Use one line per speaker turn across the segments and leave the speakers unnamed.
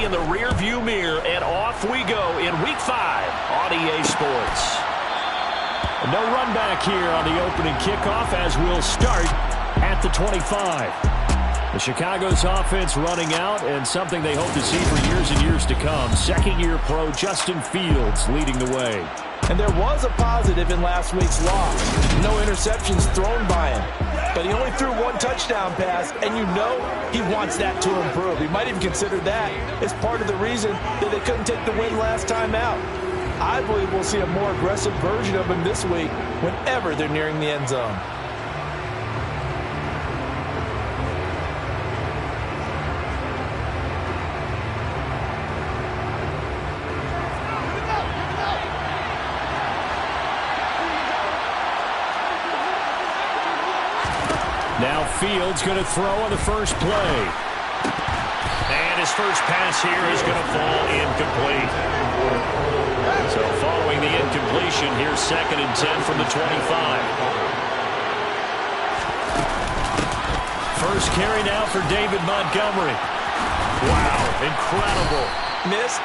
in the rearview mirror, and off we go in Week 5 on EA Sports. No run back here on the opening kickoff as we'll start at the 25. The Chicago's offense running out, and something they hope to see for years and years to come. Second-year pro Justin Fields leading the way.
And there was a positive in last week's loss. No interceptions thrown by him. But he only threw one touchdown pass, and you know he wants that to improve. He might even consider that as part of the reason that they couldn't take the win last time out. I believe we'll see a more aggressive version of him this week whenever they're nearing the end zone.
Now Fields going to throw on the first play. And his first pass here is going to fall incomplete. So following the incompletion, here's 2nd and 10 from the 25. First carry now for David Montgomery. Wow, incredible.
Miss.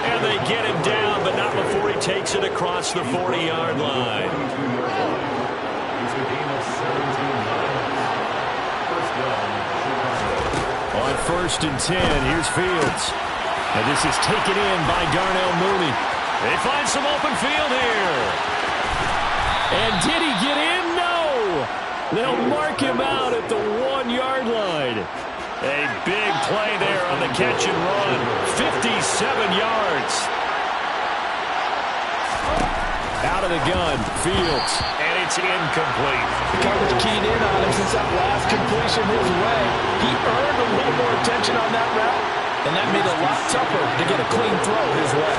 And they get him down, but not before he takes it across the 40-yard line. On 1st and 10, here's Fields. And this is taken in by Darnell Mooney. They find some open field here. And did he get in? No. They'll mark him out at the 1-yard line. A big play there on the catch and run. 57 yards. Out of the gun, Fields, and it's incomplete.
The coverage keyed in on him since that last completion his way. He earned a little more attention on that route, and that made it a lot tougher to get a clean throw his way.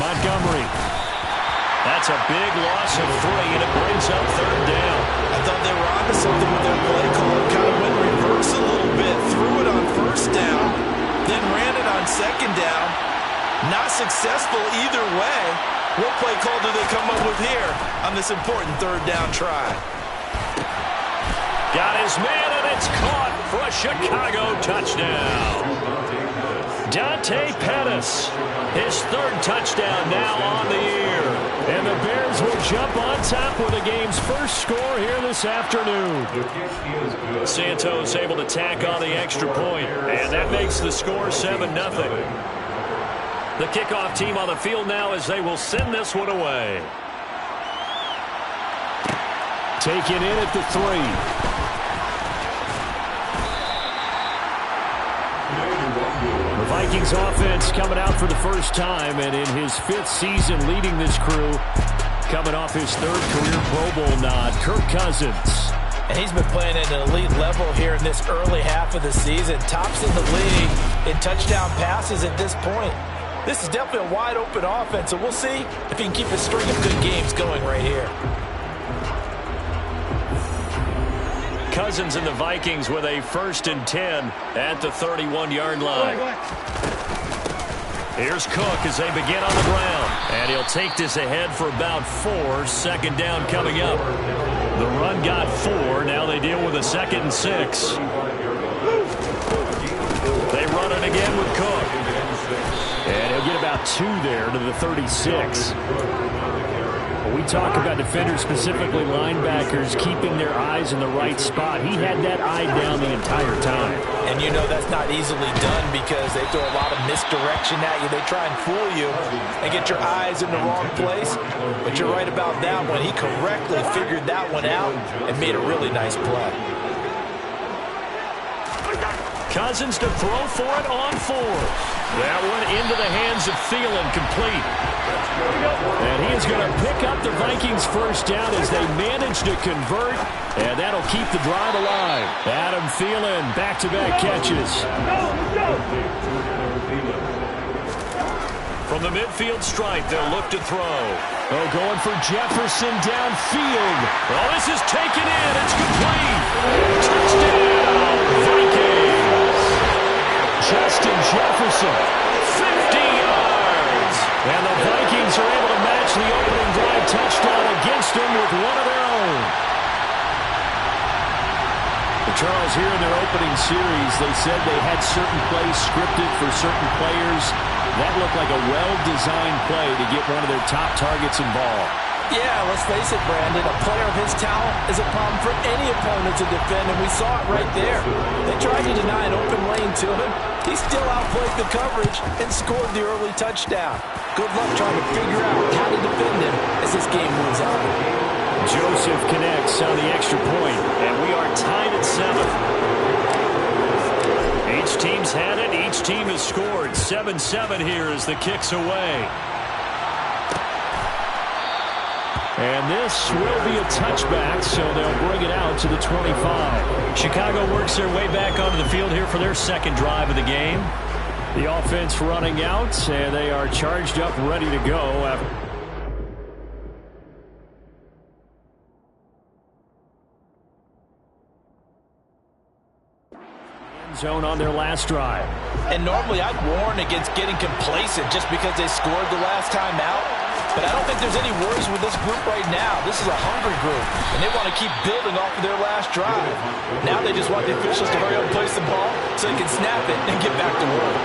Montgomery. That's a big loss of 3, and it brings up 3rd down.
I thought they were onto something with their play call. Kind of went reverse a little bit, threw it on 1st down, then ran it on 2nd down. Not successful either way. What play call do they come up with here on this important 3rd down try?
Got his man, and it's caught for a Chicago touchdown. Dante Pettis, his 3rd touchdown now on the year. And the Bears will jump on top with the game's first score here this afternoon. Santos able to tack on the extra point, and that makes the score 7-0. The kickoff team on the field now as they will send this one away. Taken in at the 3. The Vikings offense coming out for the first time, and in his 5th season leading this crew, coming off his 3rd career Pro Bowl nod, Kirk Cousins.
And he's been playing at an elite level here in this early half of the season. Tops in the league in touchdown passes at this point. This is definitely a wide-open offense, so we'll see if he can keep a string of good games going right here.
Cousins and the Vikings with a 1st and 10 at the 31-yard line. Here's Cook as they begin on the ground. And he'll take this ahead for about 4. 2nd down coming up. The run got 4. Now they deal with a 2nd and 6. They run it again with Cook. And he'll get about 2 there to the 36. When we talk about defenders, specifically linebackers, keeping their eyes in the right spot, he had that eye down the entire time.
And you know that's not easily done because they throw a lot of misdirection at you. They try and fool you and get your eyes in the wrong place. But you're right about that one. He correctly figured that one out and made a really nice play.
Cousins to throw for it on 4th. That one into the hands of Thielen, complete. And he is going to pick up the Vikings' 1st down as they manage to convert, and that'll keep the drive alive. Adam Thielen, back-to-back catches. From the midfield stripe, they'll look to throw. Oh, going for Jefferson downfield. Oh, this is taken in. It's complete. Touchdown, Vikings. Justin Jefferson, 50 yards. And the Vikings are able to match the opening drive touchdown against them with one of their own. Charles, here in their opening series, they said they had certain plays scripted for certain players. That looked like a well-designed play to get one of their top targets involved.
Yeah, let's face it, Brandon. A player of his talent is a problem for any opponent to defend, and we saw it right there. They tried to deny an open lane to him. He still outplayed the coverage and scored the early touchdown. Good luck trying to figure out how to defend him as this game moves on.
Joseph connects on the extra point, and we are tied at 7. Each team's had it. Each team has scored. 7-7 here as the kick's away. And this will be a touchback, so they'll bring it out to the 25. Chicago works their way back onto the field here for their second drive of the game. The offense running out, and they are charged up, ready to go. Zone on their last drive.
And normally I'd warn against getting complacent just because they scored the last time out. But I don't think there's any worries with this group right now. This is a hungry group, and they want to keep building off of their last drive. Now they just want the officials to hurry up and place the ball so they can snap it and get back to work.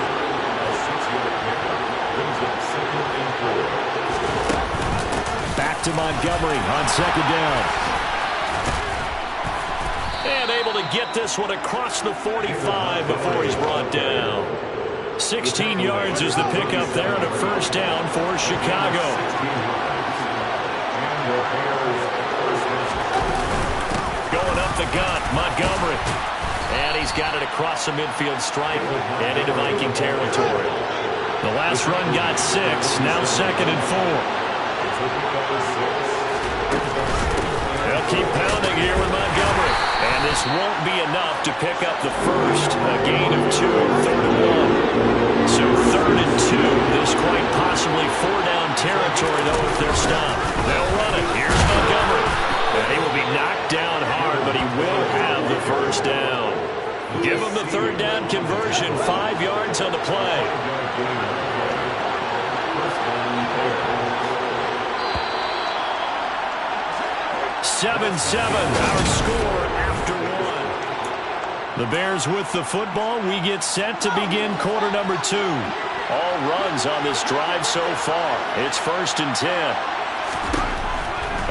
Back to Montgomery on second down. And able to get this one across the 45 before he's brought down. 16 yards is the pickup there and a first down for Chicago. Going up the gut, Montgomery. And he's got it across the midfield stripe and into Viking territory. The last run got 6, now second and 4. They'll keep pounding here with Montgomery. And this won't be enough to pick up the first. A gain of 2, 3rd and 1. So 3rd and 2. This quite possibly 4-down territory, though, if they're stopped. They'll run it. Here's Montgomery. And he will be knocked down hard, but he will have the first down. Give him the 3rd down conversion. 5 yards on the play. Seven, our score after 1. The Bears with the football. We get set to begin quarter number 2. All runs on this drive so far. It's 1st and 10.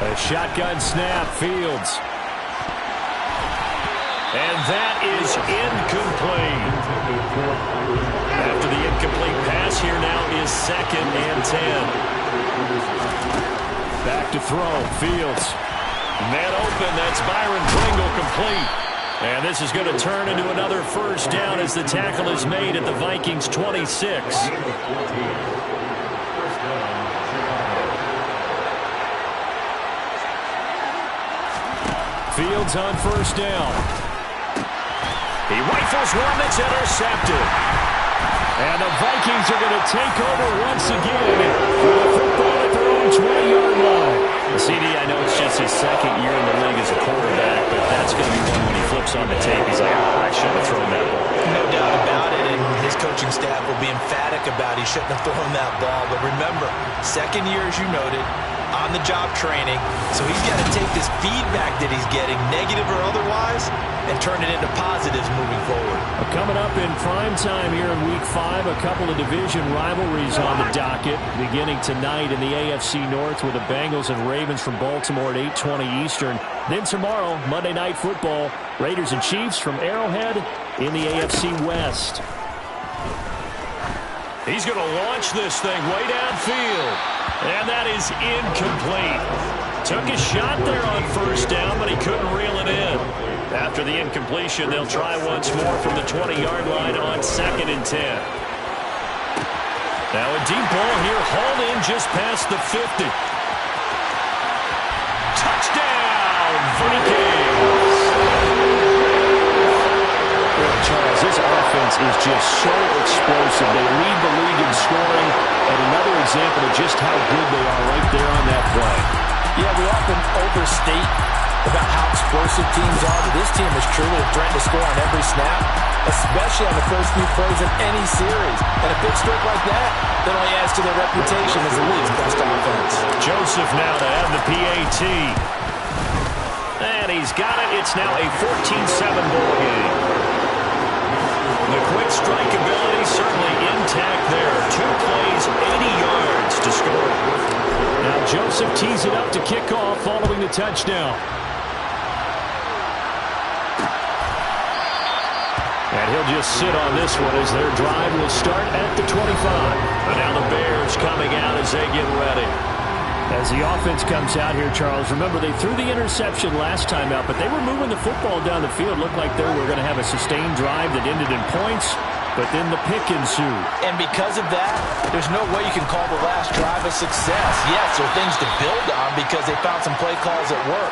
A shotgun snap, Fields. And that is incomplete. After the incomplete pass, here now is 2nd and 10. Back to throw, Fields. Man open, that's Byron Pringle complete. And this is going to turn into another first down as the tackle is made at the Vikings' 26. Fields on first down. He rifles one that's intercepted. And the Vikings are going to take over once again with a football at their own 20-yard line. CD, I know it's just his 2nd year in the league as a quarterback, but that's going to be one when he flips on the tape. He's like, I shouldn't have thrown that ball.
No doubt about it, and his coaching staff will be emphatic about he shouldn't have thrown that ball. But remember, 2nd year, as you noted, on-the-job training. So he's got to take this feedback that he's getting, negative or otherwise, and turn it into positives moving forward.
Coming up in prime time here in Week 5, a couple of division rivalries on the docket, beginning tonight in the AFC North with the Bengals and Ravens from Baltimore at 8:20 Eastern. Then tomorrow, Monday Night Football, Raiders and Chiefs from Arrowhead in the AFC West. He's going to launch this thing way downfield. And that is incomplete. Took a shot there on first down, but he couldn't reel it in. After the incompletion, they'll try once more from the 20-yard line on 2nd and 10. Now a deep ball here, hauled in just past the 50. Touchdown, Vikings! Charles, this offense is just so explosive. They lead the league in scoring, and another example of just how good they are right there on that play.
Yeah, we often overstate about how explosive teams are, but this team is truly a threat to score on every snap, especially on the first few plays of any series. And a big streak like that only adds to their reputation as the league's best offense.
Joseph now to have the PAT. And he's got it. It's now a 14-7 ball game. The quick strike ability certainly intact there. 2 plays, 80 yards to score. Now Joseph tees it up to kick off following the touchdown. And he'll just sit on this one as their drive will start at the 25. And now the Bears coming out as they get ready. As the offense comes out here, Charles, remember they threw the interception last time out, but they were moving the football down the field. Looked like they were going to have a sustained drive that ended in points, but then the pick ensued.
And because of that, there's no way you can call the last drive a success. Yes, there are things to build on because they found some play calls at work.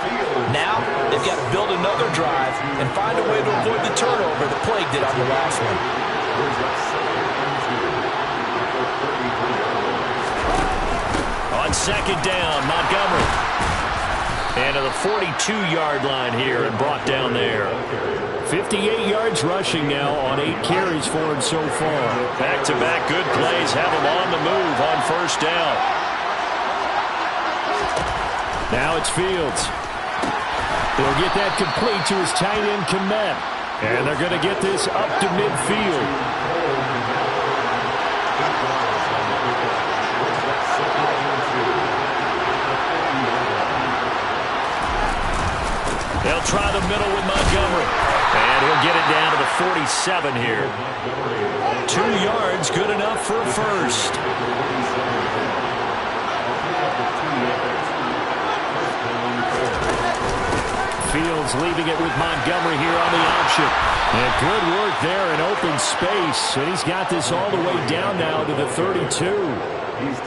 Now, they've got to build another drive and find a way to avoid the turnover that plagued it on the last one.
On second down, Montgomery. And to the 42-yard line here and brought down there. 58 yards rushing now on 8 carries for him so far. Back-to-back good plays have him on the move on first down. Now it's Fields. He'll get that complete to his tight end, Kmet. And they're going to get this up to midfield. They'll try the middle with Montgomery. And he'll get it down to the 47 here. 2 yards, good enough for a first. Fields leaving it with Montgomery here on the option. And good work there in open space. And he's got this all the way down now to the 32.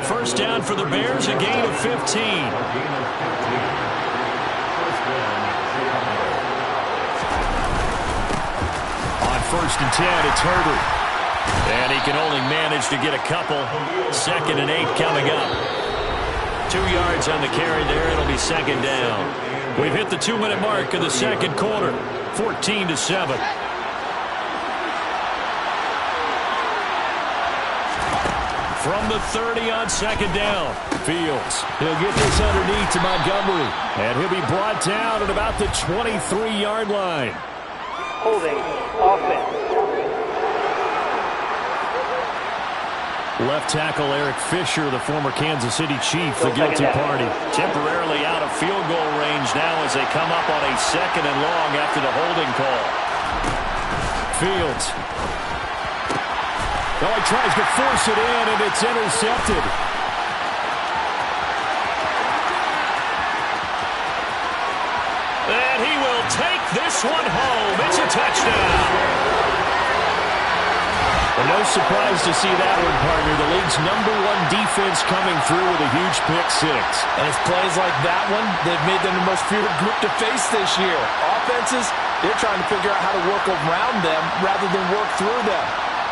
First down for the Bears, a gain of 15. First and 10, it's Herbert. And he can only manage to get a couple. 2nd and 8 coming up. 2 yards on the carry there. It'll be second down. We've hit the 2-minute mark of the second quarter. 14-7. From the 30 on second down. Fields. He'll get this underneath to Montgomery. And he'll be brought down at about the 23-yard line.
Holding offense.
Left tackle Eric Fisher, the former Kansas City Chief, the guilty party. Temporarily out of field goal range now as they come up on a 2nd and long after the holding call. Fields. Oh, he tries to force it in, and it's intercepted. And he will take this one home. It's a touchdown. Well, no surprise to see that one, partner. The league's #1 defense coming through with a huge pick-6.
And it's plays like that one they've made them the most feared group to face this year. Offenses, they're trying to figure out how to work around them rather than work through them.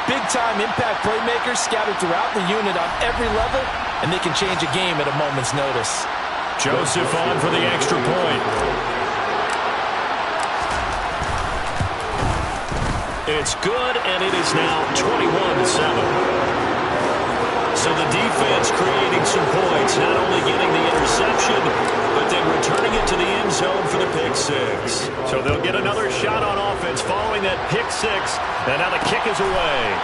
Big-time impact playmakers scattered throughout the unit on every level, and they can change a game at a moment's notice.
Joseph on for the extra point. It's good, and it is now 21-7. So the defense creating some points, not only getting the interception, but then returning it to the end zone for the pick-6. So they'll get another shot on offense following that pick-6, and now the kick is away.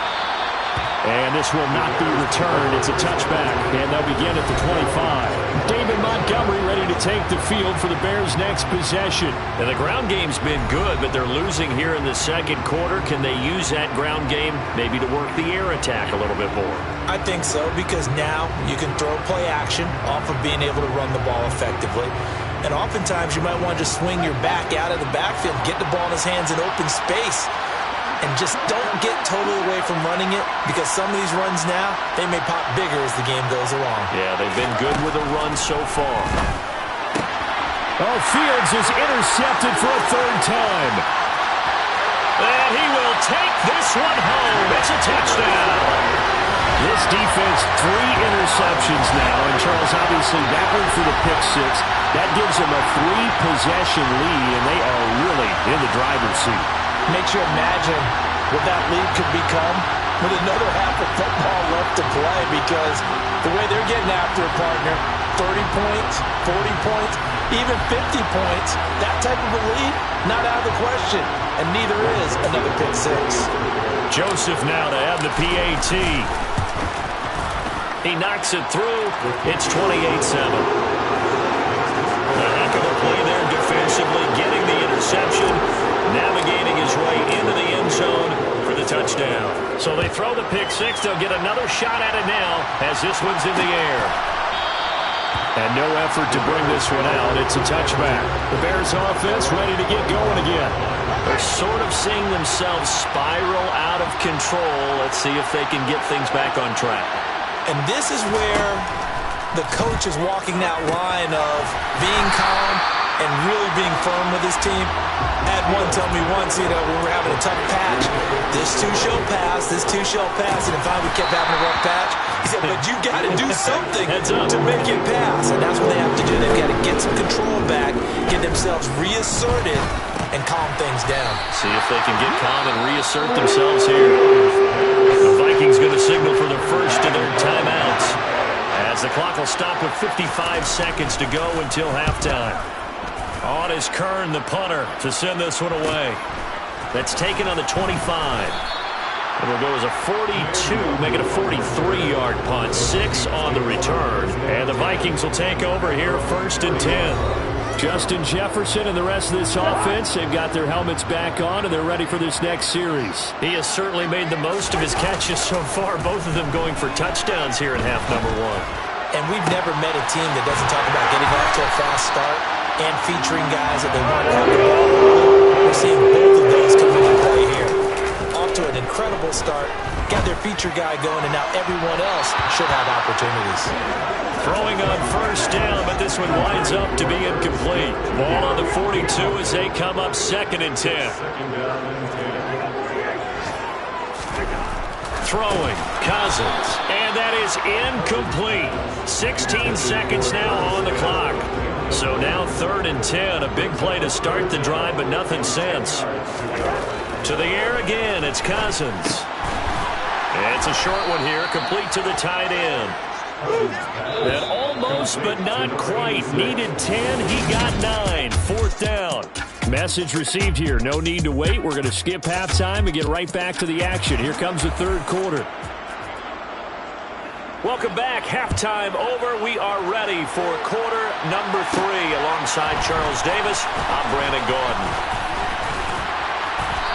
And this will not be returned. It's a touchback, and they'll begin at the 25. David Montgomery ready to take the field for the Bears' next possession. And the ground game's been good, but they're losing here in the second quarter. Can they use that ground game maybe to work the air attack a little bit more?
I think so, because now you can throw play action off of being able to run the ball effectively. And oftentimes you might want to just swing your back out of the backfield, get the ball in his hands in open space. And just don't get totally away from running it, because some of these runs now, they may pop bigger as the game goes along.
Yeah, they've been good with a run so far. Oh, Fields is intercepted for a 3rd time. And he will take this one home. It's a touchdown. This defense, 3 interceptions now. And Charles, obviously, that one for the pick-6. That gives them a 3-possession lead, and they are really in the driver's seat.
Makes you imagine what that lead could become with another half of football left to play, because the way they're getting after a partner, 30 points, 40 points, even 50 points, that type of a lead, not out of the question, and neither is another pick six.
Joseph now to have the PAT. He knocks it through. It's 28-7. A heck of a play there defensively, getting the interception, navigating his way into the end zone for the touchdown. So they throw the pick six. They'll get another shot at it now as this one's in the air. And no effort to bring this one out. It's a touchback. The Bears offense ready to get going again. They're sort of seeing themselves spiral out of control. Let's see if they can get things back on track.
And this is where the coach is walking that line of being calm and really being firm with his team. Had one tell me once, when we're having a tough patch, this two shall pass, this two shall pass, and finally we kept having a rough patch. He said, but you got to do something to make it pass, and that's what they have to do. They've got to get some control back, get themselves reasserted, and calm things down.
See if they can get calm and reassert themselves here. The Vikings going to signal for the first of their timeouts, as the clock will stop with 55 seconds to go until halftime. On is Kern, the punter, to send this one away. That's taken on the 25. It'll go as a 42, make it a 43-yard punt. 6 on the return. And the Vikings will take over here, 1st and 10. Justin Jefferson and the rest of this offense, they've got their helmets back on, and they're ready for this next series. He has certainly made the most of his catches so far, both of them going for touchdowns here in half number 1.
And we've never met a team that doesn't talk about getting off to a fast start and featuring guys that they want to have the ball. We're seeing both of those come into play here. Off to an incredible start, got their feature guy going, and now everyone else should have opportunities.
Throwing on 1st down, but this one winds up to be incomplete. Ball on the 42 as they come up 2nd and 10. Throwing, Cousins, and that is incomplete. 16 seconds now on the clock. So now 3rd and 10, a big play to start the drive, but nothing since. To the air again, it's Cousins. It's a short one here, complete to the tight end. And almost, but not quite. Needed 10, he got 9. 4th down. Message received here. No need to wait. We're going to skip halftime and get right back to the action. Here comes the 3rd quarter. Welcome back. Halftime over. We are ready for quarter number 3. Alongside Charles Davis, I'm Brandon Gordon.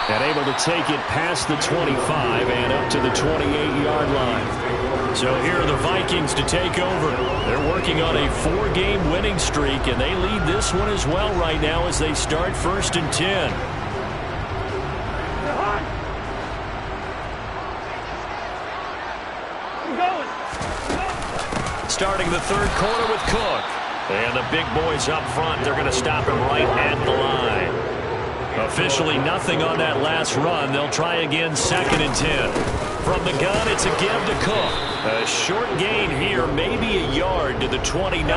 And able to take it past the 25 and up to the 28-yard line. So here are the Vikings to take over. They're working on a 4-game winning streak, and they lead this one as well right now as they start 1st and 10. Starting the 3rd quarter with Cook. And the big boys up front, they're going to stop him right at the line. Officially nothing on that last run. They'll try again 2nd and 10. From the gun, it's a give to Cook. A short gain here, maybe a yard to the 29.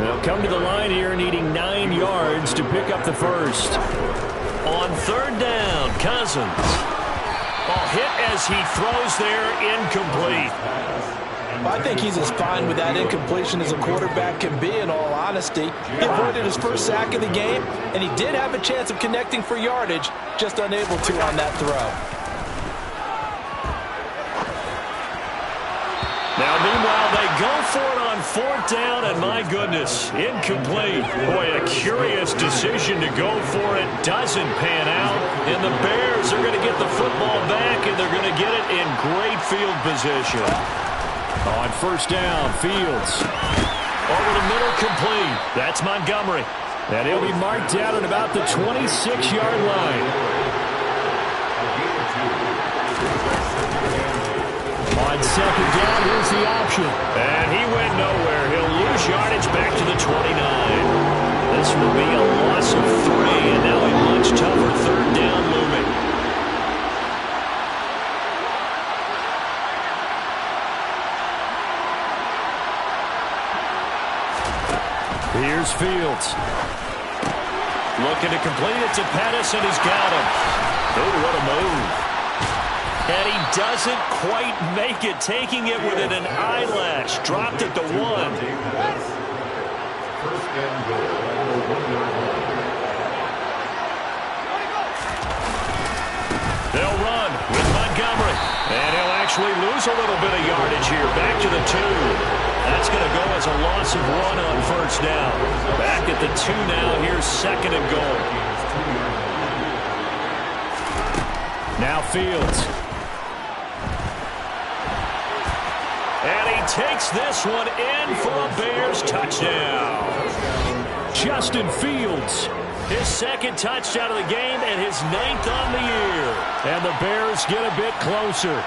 They'll come to the line here needing 9 yards to pick up the first. On 3rd down, Cousins. A hit as he throws there, incomplete.
I think he's as fine with that incompletion as a quarterback can be, in all honesty. He avoided his first sack of the game, and he did have a chance of connecting for yardage, just unable to on that throw.
Now, meanwhile, they go for it on 4th down, and my goodness, incomplete. Boy, a curious decision to go for it. Doesn't pan out, and the Bears are going to get the football back, and they're going to get it in great field position. On 1st down, Fields. Over the middle, complete. That's Montgomery. And he'll be marked down at about the 26-yard line. On 2nd down, here's the option. And he went nowhere. He'll lose yardage back to the 29. This will be a loss of 3, and now a much tougher 3rd down looming. Here's Fields. Looking to complete it to Pettis, and he's got him. Oh, what a move. And he doesn't quite make it, taking it within an eyelash. Dropped it to 1.
First and goal.
They'll run with Montgomery. And he'll actually lose a little bit of yardage here. Back to the 2. That's going to go as a loss of 1 on first down. Back at the 2 now. Here's second and goal. Now Fields. And he takes this one in for a Bears touchdown. Justin Fields, his second touchdown of the game and his 9th on the year. And the Bears get a bit closer.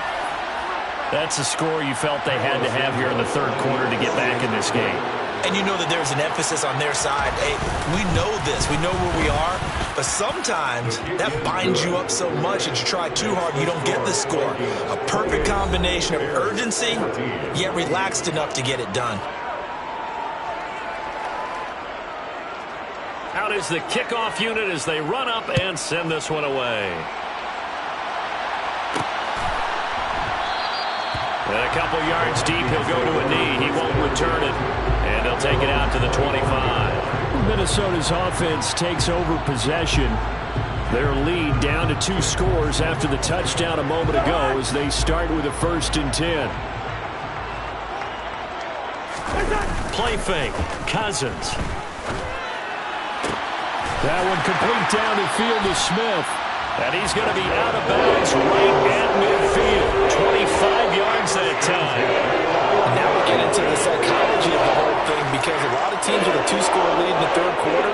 That's the score you felt they had to have here in the third quarter to get back in this game.
And you know that there's an emphasis on their side. Hey, we know this. We know where we are. But sometimes that binds you up so much that you try too hard and you don't get the score. A perfect combination of urgency, yet relaxed enough to get it done.
Out is the kickoff unit as they run up and send this one away. And a couple yards deep, he'll go to a knee. He won't return it. And he'll take it out to the 25. Minnesota's offense takes over possession. Their lead down to 2 scores after the touchdown a moment ago as they start with a 1st and 10. Play fake. Cousins. That one complete down the field to Smith. And he's going to be out of bounds right at midfield. 25 yards that time.
And now we get into the psychology of the whole thing because a lot of teams with a 2-score lead in the third quarter,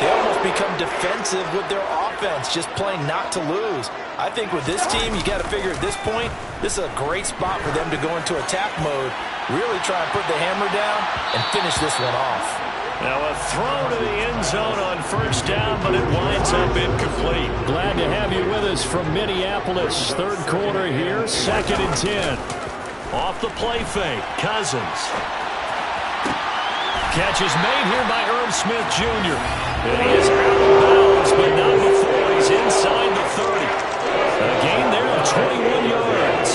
they almost become defensive with their offense, just playing not to lose. I think with this team, you got to figure at this point, this is a great spot for them to go into attack mode, really try and put the hammer down and finish this one off.
Now a throw to the end zone on first down, but it winds up incomplete. Glad to have you with us from Minneapolis. Third quarter here, 2nd and 10. Off the play fake, Cousins. Catch is made here by Irv Smith Jr. And he is out of bounds, but not before he's inside the 30. A gain there of 21 yards.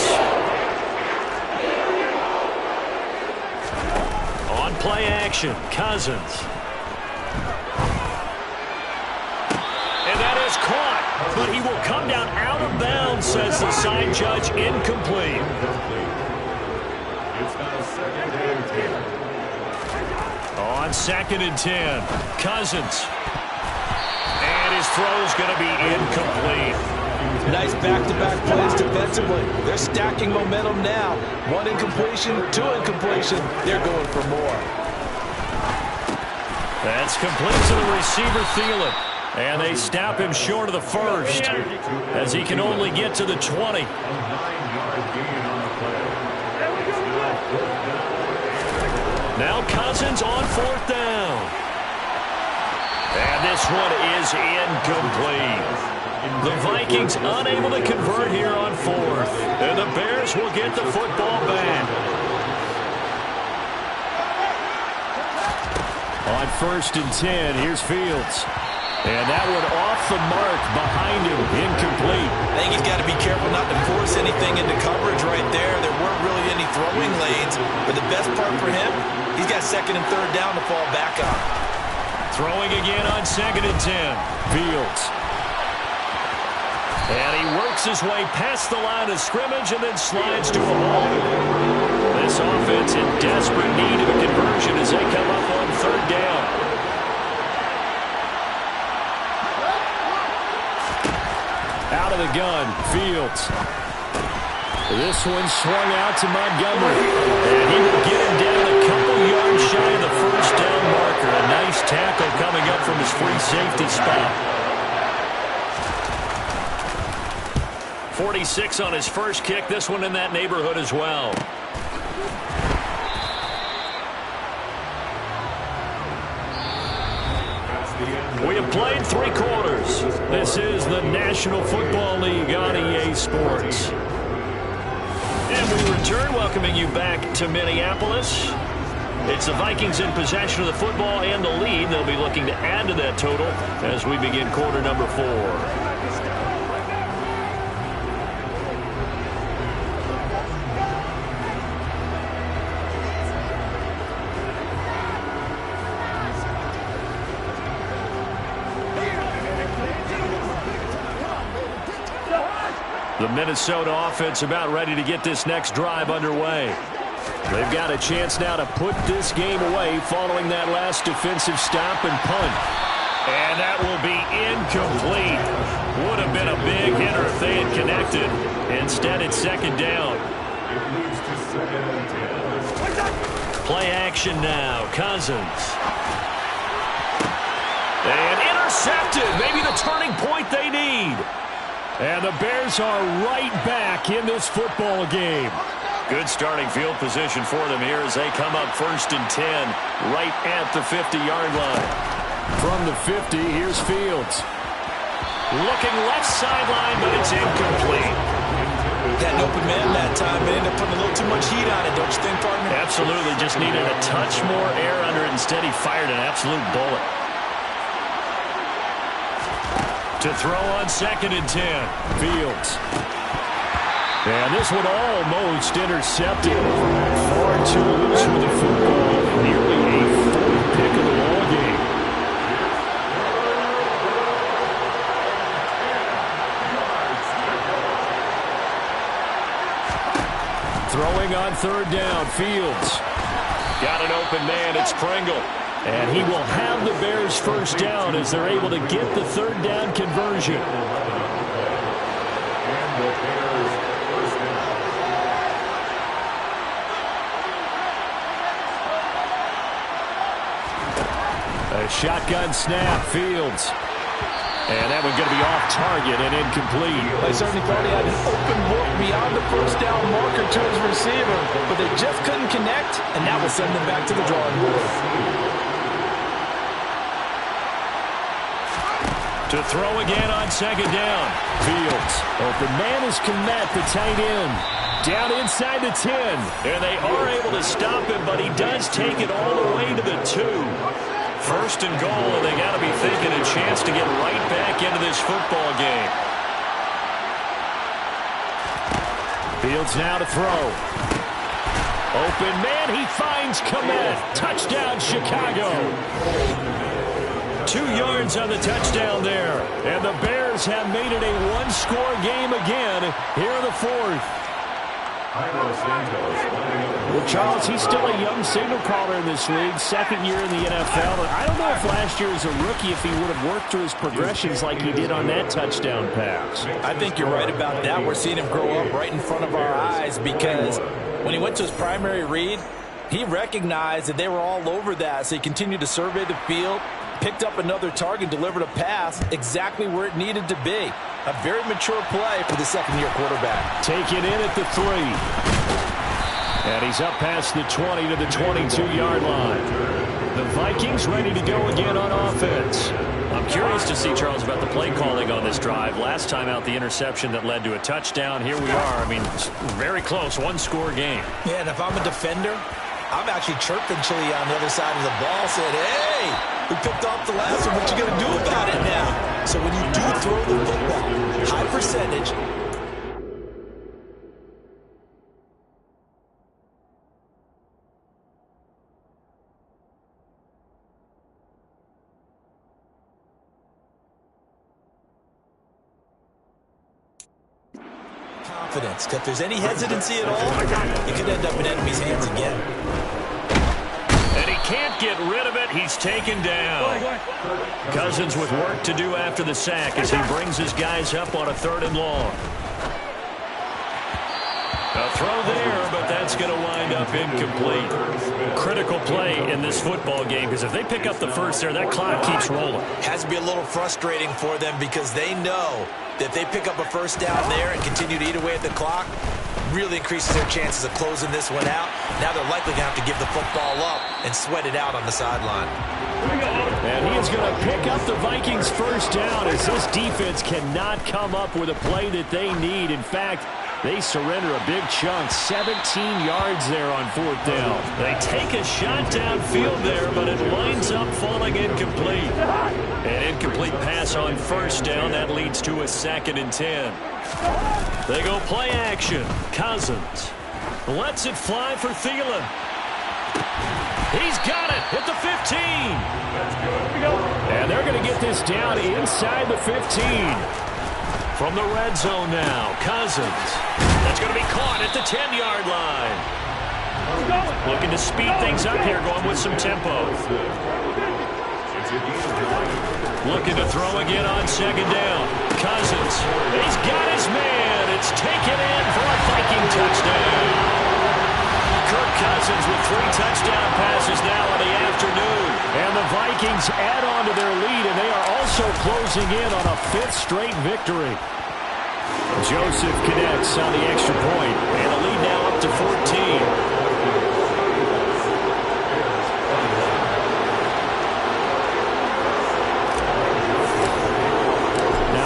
On play action, Cousins. And that is caught, but he will come down out of bounds, says the side judge, incomplete.
It's now 2nd and 10.
On 2nd and 10, Cousins. And his throw's going to be incomplete.
Nice back-to-back plays defensively. They're stacking momentum now. 1 incompletion, 2 incompletion. They're going for more.
That's complete to the receiver, Thielen. And they stop him short of the first as he can only get to the 20. Now Cousins on 4th down. And this one is incomplete. The Vikings unable to convert here on 4th. And the Bears will get the football back. On 1st and 10, here's Fields. And that one off the mark behind him, incomplete.
I think he's got to be careful not to force anything into coverage right there. There weren't really any throwing lanes, but the best part for him, he's got 2nd and 3rd down to fall back on.
Throwing again on 2nd and 10, Fields. And he works his way past the line of scrimmage and then slides to a ball. This offense in desperate need of a conversion as they come up on 3rd down. Out of the gun, Fields. This one swung out to Montgomery. And he will get him down a couple yards shy of the first down marker. A nice tackle coming up from his free safety spot. 46 on his first kick. This one in that neighborhood as well. We have played 3 quarters. This is the National Football League on EA Sports. And we return, welcoming you back to Minneapolis. It's the Vikings in possession of the football and the lead. They'll be looking to add to that total as we begin quarter number 4. The Minnesota offense about ready to get this next drive underway. They've got a chance now to put this game away following that last defensive stop and punt. And that will be incomplete. Would have been a big hitter if they had connected. Instead, it's second down. Play action now. Cousins. And intercepted. Maybe the turning point they need. And the Bears are right back in this football game. Good starting field position for them here as they come up 1st and 10 right at the 50-yard line. From the 50, here's Fields. Looking left sideline, but it's incomplete.
Got an open man that time, but ended up putting a little too much heat on it, don't you think, partner?
Absolutely. Just needed a touch more air under it. Instead, he fired an absolute bullet. To throw on 2nd and 10. Fields. And this one almost intercepted. Far too loose with the football. Nearly a 4th pick of the ball game. Throwing on 3rd down. Fields. Got an open man. It's Pringle. And he will have the Bears 1st down as they're able to get the 3rd down conversion. A shotgun snap. Fields. And that one going to be off target and incomplete.
They certainly thought he had an open look beyond the 1st down marker to his receiver, but they just couldn't connect, and that will send them back to the drawing board.
To throw again on 2nd down. Fields. Open man is Kmet, the tight end. Down inside the 10. And they are able to stop him, but he does take it all the way to the 2. 1st and goal, and they got to be thinking a chance to get right back into this football game. Fields now to throw. Open man, he finds Kmet. Touchdown, Chicago. 2 yards on the touchdown there. And the Bears have made it a 1-score game again here in the 4th. Well, Charles, he's still a young signal caller in this league, 2nd year in the NFL. And I don't know if last year as a rookie if he would have worked through his progressions like he did on that touchdown pass.
I think you're right about that. We're seeing him grow up right in front of our eyes because when he went to his primary read, he recognized that they were all over that, so he continued to survey the field, picked up another target, delivered a pass exactly where it needed to be. A very mature play for the 2nd-year quarterback.
Taken in at the 3. And he's up past the 20 to the 22-yard line. The Vikings ready to go again on offense. I'm curious to see, Charles, about the play calling on this drive. Last time out, the interception that led to a touchdown. Here we are. I mean, very close, 1-score game.
Yeah, and if I'm a defender, I'm actually chirping Chili on the other side of the ball, saying, hey, we picked off the last one. What you going to do about it now? So when you do throw the football, high percentage. Confidence. If there's any hesitancy at all, it could end up in enemy's hands again.
And he can't get rid of it. He's taken down. Cousins with work to do after the sack as he brings his guys up on a 3rd and long. A throw there, but that's going to wind up incomplete. Critical play in this football game because if they pick up the 1st there, that clock keeps rolling.
Has to be a little frustrating for them because they know that if they pick up a 1st down there and continue to eat away at the clock, really increases their chances of closing this one out. Now they're likely going to have to give the football up and sweat it out on the sideline.
And he is going to pick up the Vikings' 1st down as this defense cannot come up with a play that they need. In fact, they surrender a big chunk, 17 yards there on 4th down. They take a shot downfield there, but it winds up falling incomplete. An incomplete pass on 1st down. That leads to a 2nd and 10. They go play action. Cousins lets it fly for Thielen. He's got it at the 15. And they're going to get this down inside the 15. From the red zone now, Cousins. That's going to be caught at the 10-yard line. Looking to speed things up here, going with some tempo. Looking to throw again on second down. Cousins. He's got his man. It's taken in for a Viking touchdown. Kirk Cousins with 3 touchdown passes now in the afternoon. And the Vikings add on to their lead, and they are also closing in on a 5th straight victory. Joseph connects on the extra point, and the lead now up to 14.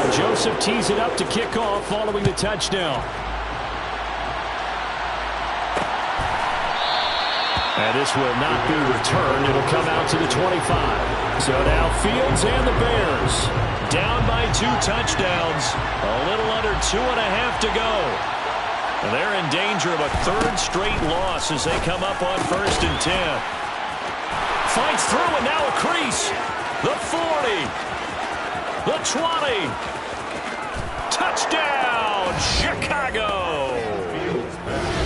Joseph tees it up to kick off following the touchdown. And this will not be returned. It'll come out to the 25. So now Fields and the Bears down by 2 touchdowns. A little under 2.5 to go. And they're in danger of a 3rd straight loss as they come up on 1st and 10. Fights through and now a crease. The 40. The 20. Touchdown, Chicago!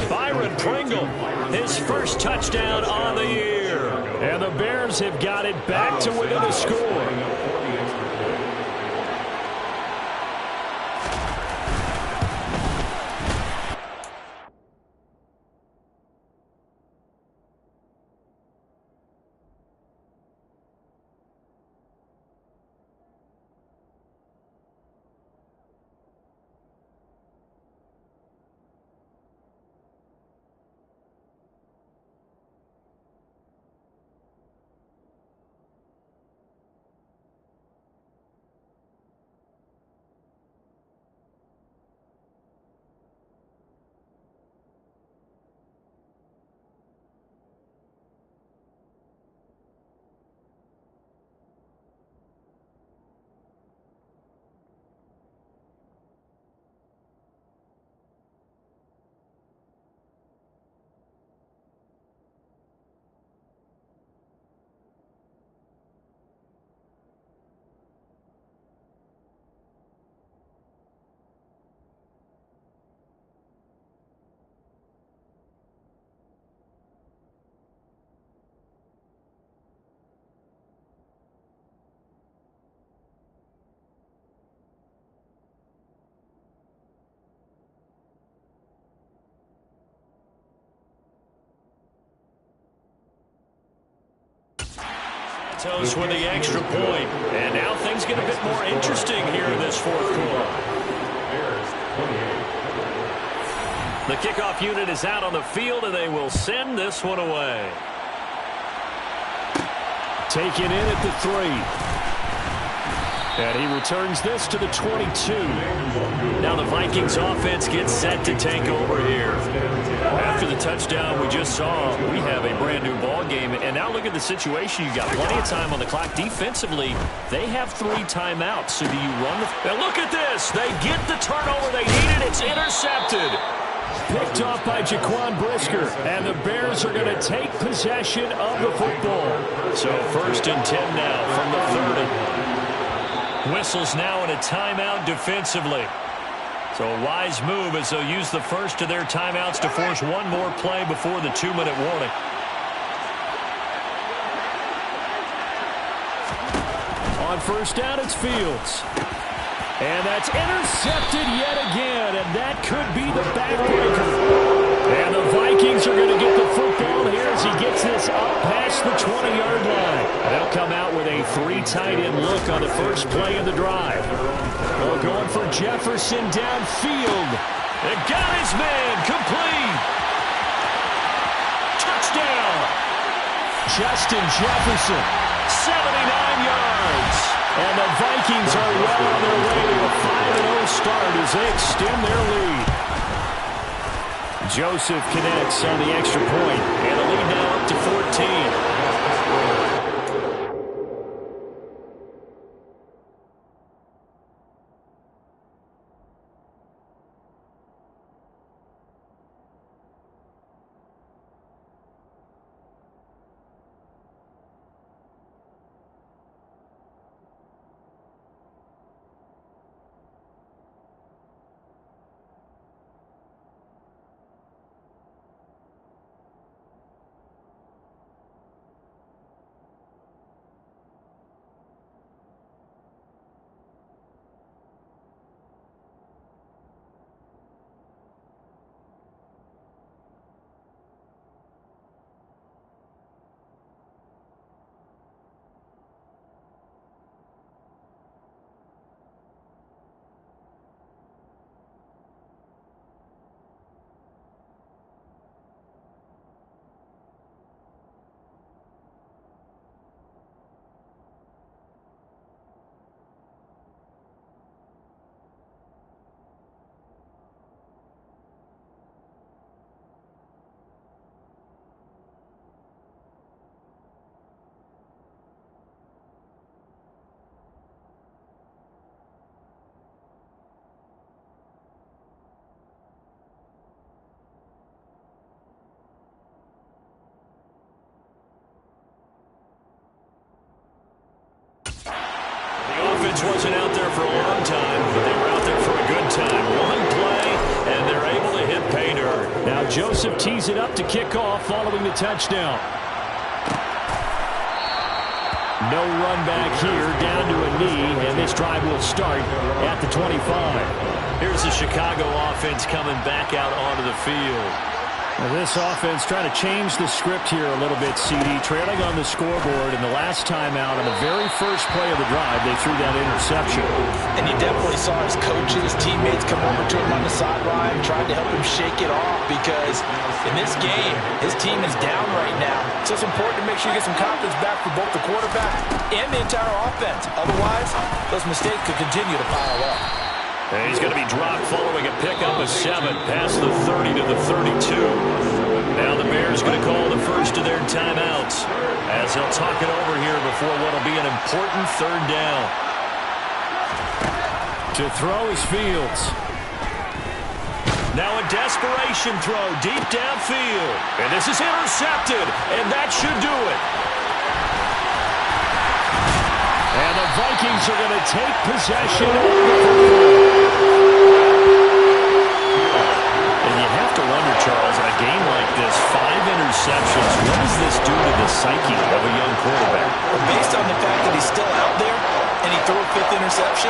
Byron Pringle, his first touchdown on the year. And the Bears have got it back to within a score. With the extra point. And now things get a bit more interesting here in this 4th quarter. The kickoff unit is out on the field, and they will send this one away. Taken in at the 3. And he returns this to the 22. Now the Vikings offense gets set to take over here. After the touchdown we just saw, we have a brand new ball game. And now look at the situation. You've got plenty of time on the clock. Defensively, they have 3 timeouts. So do you run the... And look at this. They get the turnover they needed. It's intercepted. Picked off by Jaquan Brisker. And the Bears are going to take possession of the football. So 1st and 10 now from the 30. Whistles now in a timeout defensively. So a wise move as they'll use the first of their timeouts to force one more play before the 2-minute warning. On 1st down, it's Fields. And that's intercepted yet again, and that could be the backbreaker. And the Vikings are going to get the football here as he gets this up past the 20-yard line. They'll come out with a 3 tight end look on the first play of the drive. They're going for Jefferson downfield. They got his man complete. Touchdown. Justin Jefferson, 79 yards. And the Vikings are well on their way to a 5-0 start as they extend their lead. Joseph connects on the extra point, and the lead now up to 14. offense wasn't out there for a long time, but they were out there for a good time. One play, and they're able to hit pay dirt.
Now Joseph tees it up to kick off following the touchdown. No run back here, down to a knee, and this drive will start at the 25.
Here's the Chicago offense coming back out onto the field.
Well, this offense trying to change the script here a little bit, CD. Trailing on the scoreboard, and the last time out on the very first play of the drive, they threw that interception.
And you definitely saw his coaches, teammates come over to him on the sideline, trying to help him shake it off because in this game, his team is down right now. So it's important to make sure you get some confidence back for both the quarterback and the entire offense. Otherwise, those mistakes could continue to pile up.
And he's going to be dropped following a pickup of 7 past the 30 to the 32. Now the Bears going to call the first of their timeouts as they'll talk it over here before what will be an important third down.
To throw is Fields.
Now a desperation throw deep downfield. And this is intercepted, and that should do it.
And the Vikings are going to take possession of the
And you have to wonder, Charles, in a game like this, 5 interceptions, what does this do to the psyche of a young quarterback?
Well, based on the fact that he's still out there and he threw a 5th interception,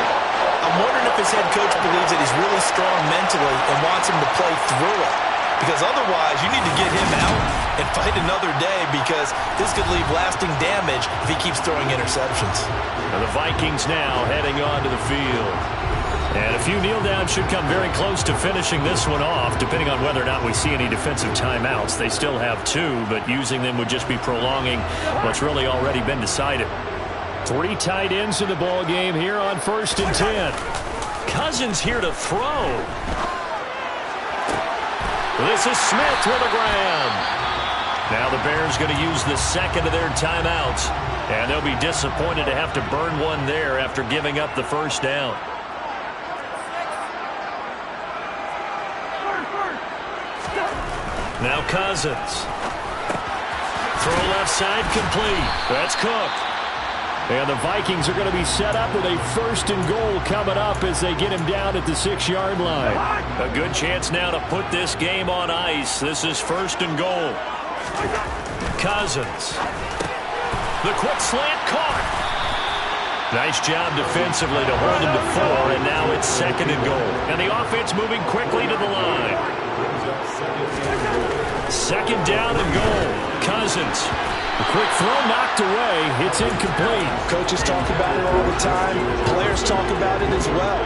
I'm wondering if his head coach believes that he's really strong mentally and wants him to play through it. Because otherwise, you need to get him out and fight another day because this could leave lasting damage if he keeps throwing interceptions.
And the Vikings now heading onto the field. And a few kneel downs should come very close to finishing this one off, depending on whether or not we see any defensive timeouts. They still have 2, but using them would just be prolonging what's really already been decided.
3 tight ends in the ball game here on 1st and 10.
Cousins here to throw. This is Smith with a grab. Now the Bears going to use the second of their timeouts, and they'll be disappointed to have to burn one there after giving up the first down. Now Cousins. Throw left side complete. That's Cook.
And the Vikings are going to be set up with a 1st and goal coming up as they get him down at the 6-yard line.
A good chance now to put this game on ice. This is 1st and goal. Cousins. The quick slant caught. Nice job defensively to hold him to 4, and now it's 2nd and goal. And the offense moving quickly to the line. 2nd down and goal. Cousins.
A quick throw knocked away. It's incomplete.
Coaches talk about it all the time. Players talk about it as well.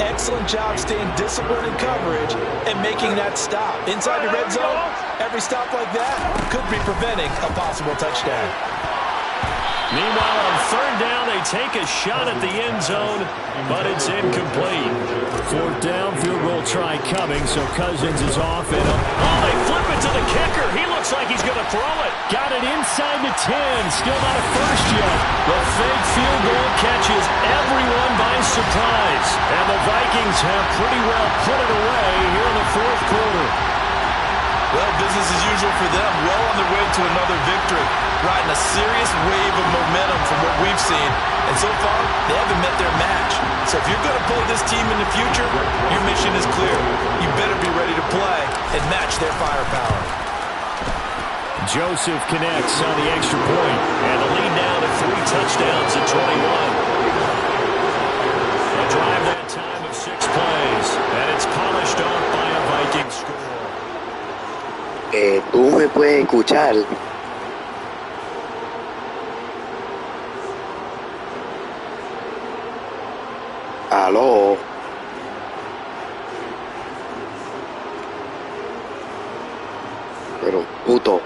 Excellent job staying disciplined in coverage and making that stop. Inside the red zone, every stop like that could be preventing a possible touchdown.
Meanwhile, on 3rd down, they take a shot at the end zone, but it's incomplete.
4th down, field goal try coming, so Cousins is off. And
they flip it to the kicker. He looks like he's going to throw it.
Got it inside the 10. Still not a first yet.
The fake field goal catches everyone by surprise. And the Vikings have pretty well put it away here in the 4th quarter.
Well, business as usual for them. Well on their way to another victory. Riding a serious wave of momentum from what we've seen. And so far, they haven't met their match. So if you're going to play this team in the future, your mission is clear. You better be ready to play and match their firepower.
Joseph connects on the extra point.
And the lead now to 3 touchdowns at 21. A drive that time of 6 plays. And it's polished off by a Viking score.
Tú me puedes escuchar. Aló. Pero puto.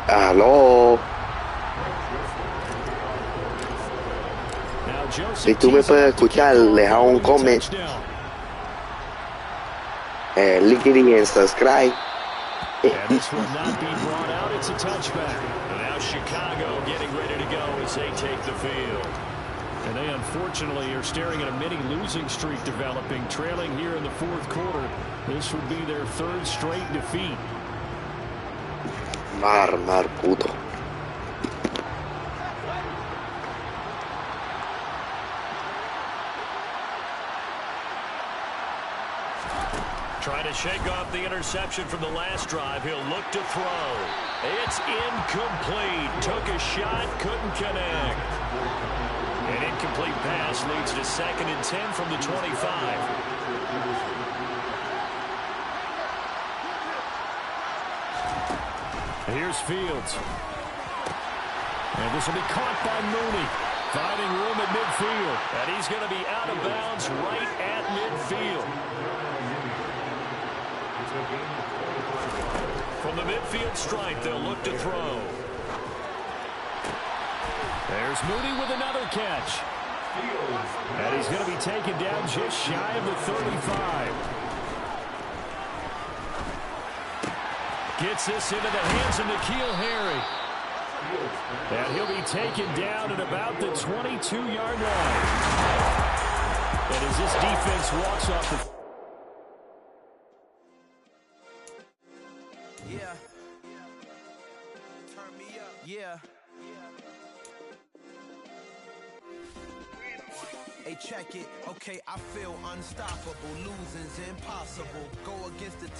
Aló. Si tú me puedes escuchar, deja un comment, linkity and subscribe.
And this will not be brought out. It's a touchback.
And now Chicago getting ready to go as they take the field.
And they unfortunately are staring at a mini losing streak developing, trailing here in the fourth quarter. This would be their third straight defeat.
Mar puto.
Trying to shake off the interception from the last drive. He'll look to throw. It's incomplete. Took a shot, couldn't connect. An incomplete pass leads to 2nd and 10 from the 25.
Here's Fields. And this will be caught by Mooney. Finding room at midfield.
And he's going to be out of bounds right at midfield. From the midfield stripe, they'll look to throw.
There's Mooney with another catch. And he's going to be taken down just shy of the 35. Gets this into the hands of N'Keal Harry. And he'll be taken down at about the 22-yard line. And as this defense walks off the...
Yeah. Turn me up. Yeah. Hey, check it. Okay, I feel unstoppable. Losing's impossible. Go against the team.